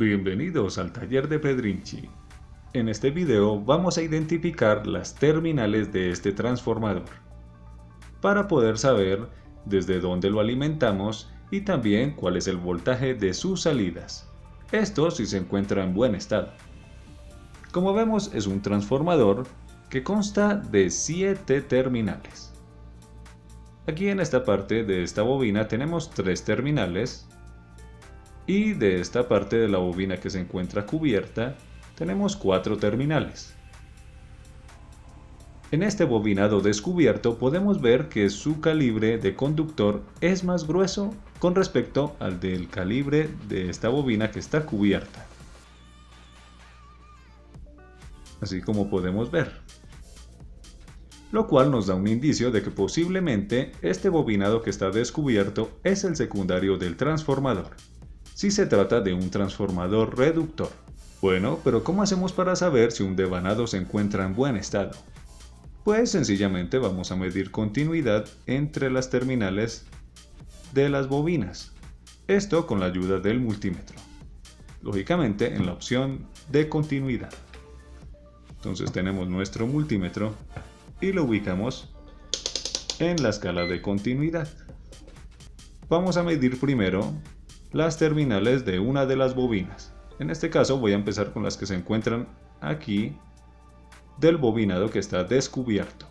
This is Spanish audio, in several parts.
Bienvenidos al taller de Pedrinchi. En este video vamos a identificar las terminales de este transformador para poder saber desde dónde lo alimentamos y también cuál es el voltaje de sus salidas. Esto si se encuentra en buen estado. Como vemos, es un transformador que consta de 7 terminales. Aquí en esta parte de esta bobina tenemos 3 terminales. Y de esta parte de la bobina que se encuentra cubierta, tenemos 4 terminales. En este bobinado descubierto podemos ver que su calibre de conductor es más grueso con respecto al del calibre de esta bobina que está cubierta. Así como podemos ver. Lo cual nos da un indicio de que posiblemente este bobinado que está descubierto es el secundario del transformador. Si se trata de un transformador reductor. Bueno, pero ¿cómo hacemos para saber si un devanado se encuentra en buen estado? Pues sencillamente vamos a medir continuidad entre las terminales de las bobinas. Esto con la ayuda del multímetro. Lógicamente en la opción de continuidad. Entonces tenemos nuestro multímetro y lo ubicamos en la escala de continuidad. Vamos a medir primero las terminales de una de las bobinas. En este caso voy a empezar con las que se encuentran aquí del bobinado que está descubierto.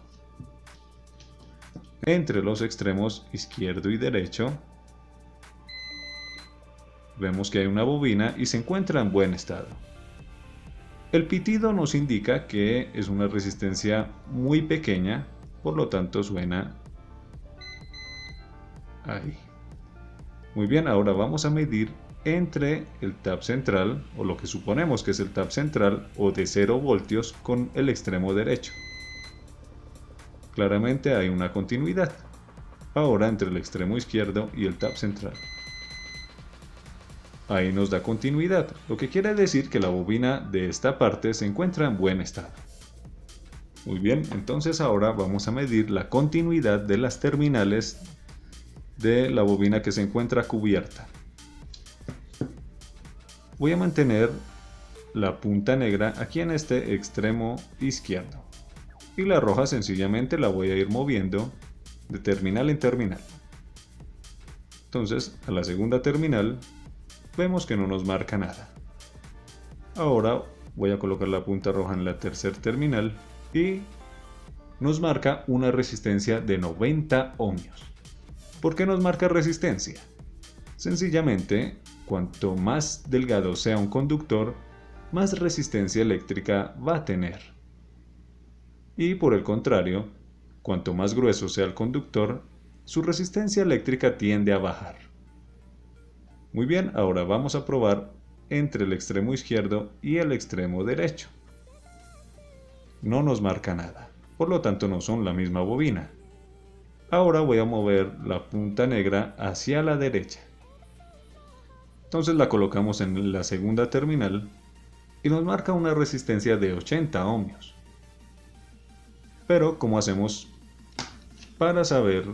Entre los extremos izquierdo y derecho vemos que hay una bobina y se encuentra en buen estado. El pitido nos indica que es una resistencia muy pequeña, por lo tanto suena ahí. Muy bien, ahora vamos a medir entre el tap central, o lo que suponemos que es el tap central, o de 0 voltios con el extremo derecho. Claramente hay una continuidad. Ahora entre el extremo izquierdo y el tap central. Ahí nos da continuidad, lo que quiere decir que la bobina de esta parte se encuentra en buen estado. Muy bien, entonces ahora vamos a medir la continuidad de las terminales de la bobina que se encuentra cubierta. Voy a mantener la punta negra aquí en este extremo izquierdo y la roja sencillamente la voy a ir moviendo de terminal en terminal. Entonces a la segunda terminal vemos que no nos marca nada. Ahora voy a colocar la punta roja en la tercera terminal y nos marca una resistencia de 90 ohmios. ¿Por qué nos marca resistencia? Sencillamente, cuanto más delgado sea un conductor, más resistencia eléctrica va a tener. Y por el contrario, cuanto más grueso sea el conductor, su resistencia eléctrica tiende a bajar. Muy bien, ahora vamos a probar entre el extremo izquierdo y el extremo derecho. No nos marca nada, por lo tanto no son la misma bobina. Ahora voy a mover la punta negra hacia la derecha. Entonces la colocamos en la segunda terminal y nos marca una resistencia de 80 ohmios. Pero ¿cómo hacemos para saber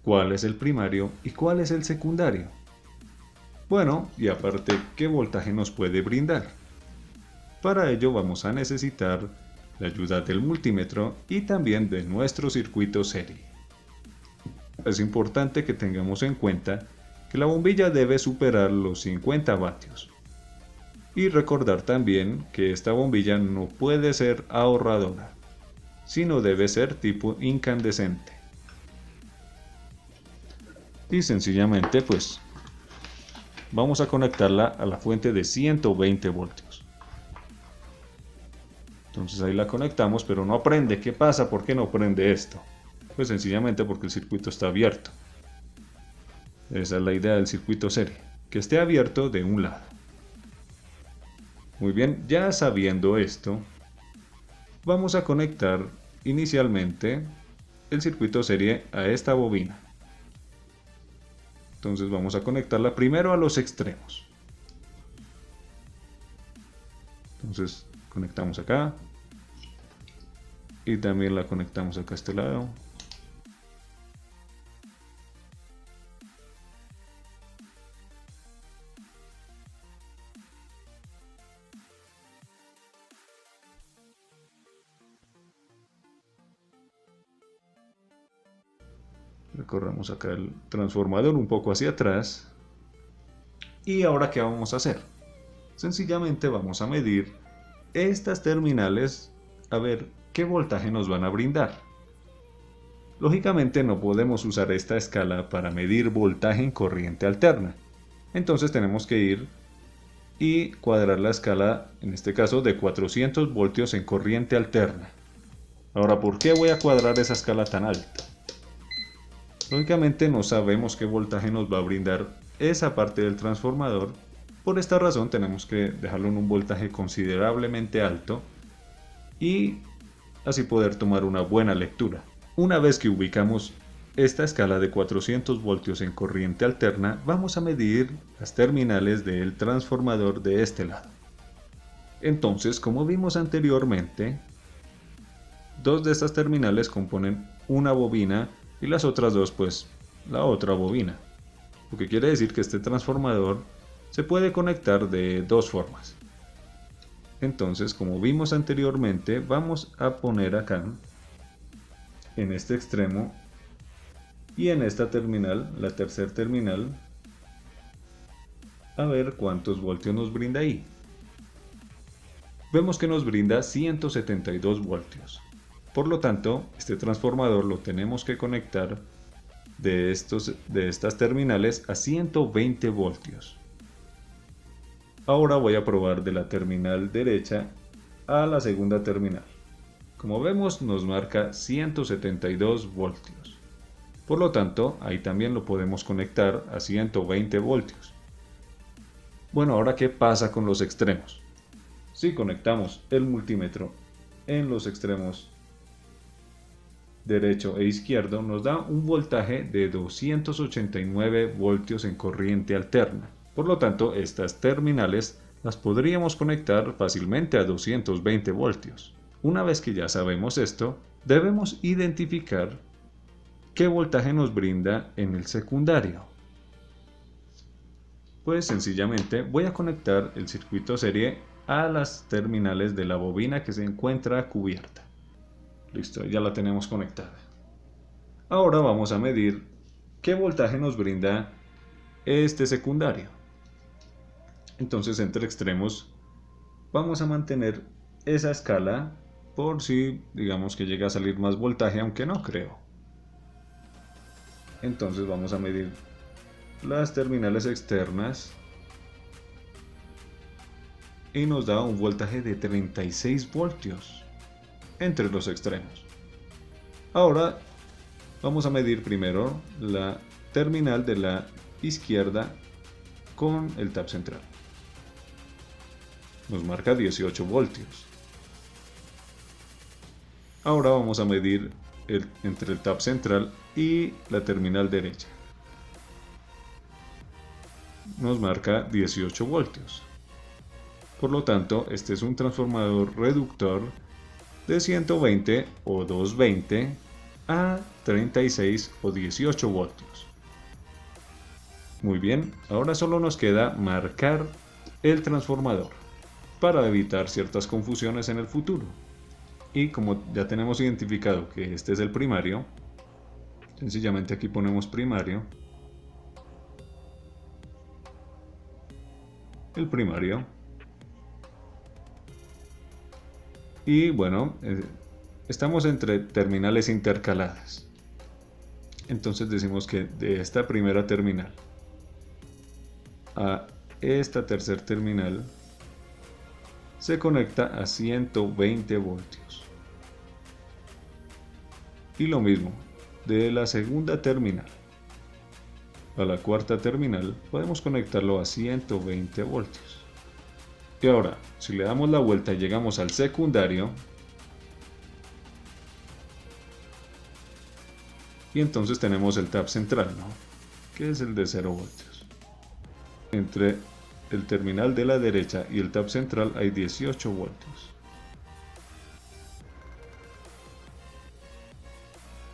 cuál es el primario y cuál es el secundario? Bueno, y aparte, ¿qué voltaje nos puede brindar? Para ello vamos a necesitar la ayuda del multímetro y también de nuestro circuito serie. Es importante que tengamos en cuenta que la bombilla debe superar los 50 vatios. Y recordar también que esta bombilla no puede ser ahorradora, sino debe ser tipo incandescente. Y sencillamente pues vamos a conectarla a la fuente de 120 voltios. Entonces ahí la conectamos, pero no prende. ¿Qué pasa? ¿Por qué no prende esto? Pues sencillamente porque el circuito está abierto. Esa es la idea del circuito serie, que esté abierto de un lado. Muy bien, ya sabiendo esto, vamos a conectar inicialmente el circuito serie a esta bobina. Entonces vamos a conectarla primero a los extremos. Entonces conectamos acá y también la conectamos acá a este lado. corramos acá el transformador un poco hacia atrás. ¿Y ahora qué vamos a hacer? Sencillamente vamos a medir estas terminales a ver qué voltaje nos van a brindar. Lógicamente no podemos usar esta escala para medir voltaje en corriente alterna. Entonces tenemos que ir y cuadrar la escala, en este caso de 400 voltios en corriente alterna. Ahora, ¿por qué voy a cuadrar esa escala tan alta? Lógicamente no sabemos qué voltaje nos va a brindar esa parte del transformador. Por esta razón tenemos que dejarlo en un voltaje considerablemente alto y así poder tomar una buena lectura. Una vez que ubicamos esta escala de 400 voltios en corriente alterna, vamos a medir las terminales del transformador de este lado. Entonces, como vimos anteriormente, dos de estas terminales componen una bobina y las otras dos pues la otra bobina. Lo que quiere decir que este transformador se puede conectar de dos formas. Entonces, como vimos anteriormente, vamos a poner acá en este extremo y en esta terminal, la tercera terminal, a ver cuántos voltios nos brinda ahí. Vemos que nos brinda 172 voltios. Por lo tanto, este transformador lo tenemos que conectar de estas terminales a 120 voltios. Ahora voy a probar de la terminal derecha a la segunda terminal. Como vemos, nos marca 172 voltios. Por lo tanto, ahí también lo podemos conectar a 120 voltios. Bueno, ahora ¿qué pasa con los extremos? Si conectamos el multímetro en los extremos derecho e izquierdo, nos da un voltaje de 289 voltios en corriente alterna. Por lo tanto, estas terminales las podríamos conectar fácilmente a 220 voltios. Una vez que ya sabemos esto, debemos identificar qué voltaje nos brinda en el secundario. Pues sencillamente voy a conectar el circuito serie a las terminales de la bobina que se encuentra cubierta. Listo, ya la tenemos conectada. Ahora vamos a medir qué voltaje nos brinda este secundario. Entonces, entre extremos vamos a mantener esa escala por si digamos que llega a salir más voltaje, aunque no creo. Entonces vamos a medir las terminales externas y nos da un voltaje de 36 voltios entre los extremos. Ahora vamos a medir primero la terminal de la izquierda con el tap central. Nos marca 18 voltios. Ahora vamos a medir entre el tap central y la terminal derecha. Nos marca 18 voltios. Por lo tanto, este es un transformador reductor de 120 o 220 a 36 o 18 voltios. Muy bien, ahora solo nos queda marcar el transformador para evitar ciertas confusiones en el futuro. Y como ya tenemos identificado que este es el primario, sencillamente aquí ponemos primario. El primario. Y bueno, estamos entre terminales intercaladas. Entonces decimos que de esta primera terminal a esta tercera terminal se conecta a 120 voltios. Y lo mismo, de la segunda terminal a la cuarta terminal podemos conectarlo a 120 voltios. Y ahora, si le damos la vuelta y llegamos al secundario, y entonces tenemos el tap central, ¿no? Que es el de 0 voltios. Entre el terminal de la derecha y el tap central hay 18 voltios.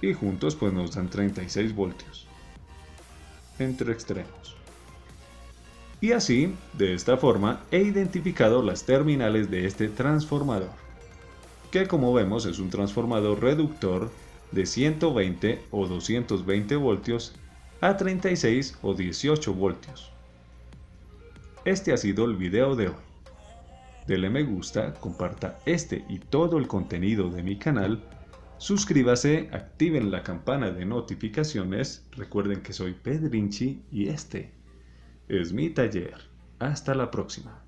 Y juntos pues nos dan 36 voltios entre extremos. Y así, de esta forma, he identificado las terminales de este transformador, que como vemos es un transformador reductor de 120 o 220 voltios a 36 o 18 voltios. Este ha sido el video de hoy. Dele me gusta, comparta este y todo el contenido de mi canal, suscríbase, activen la campana de notificaciones, recuerden que soy Pedrinchi y este es mi taller. Hasta la próxima.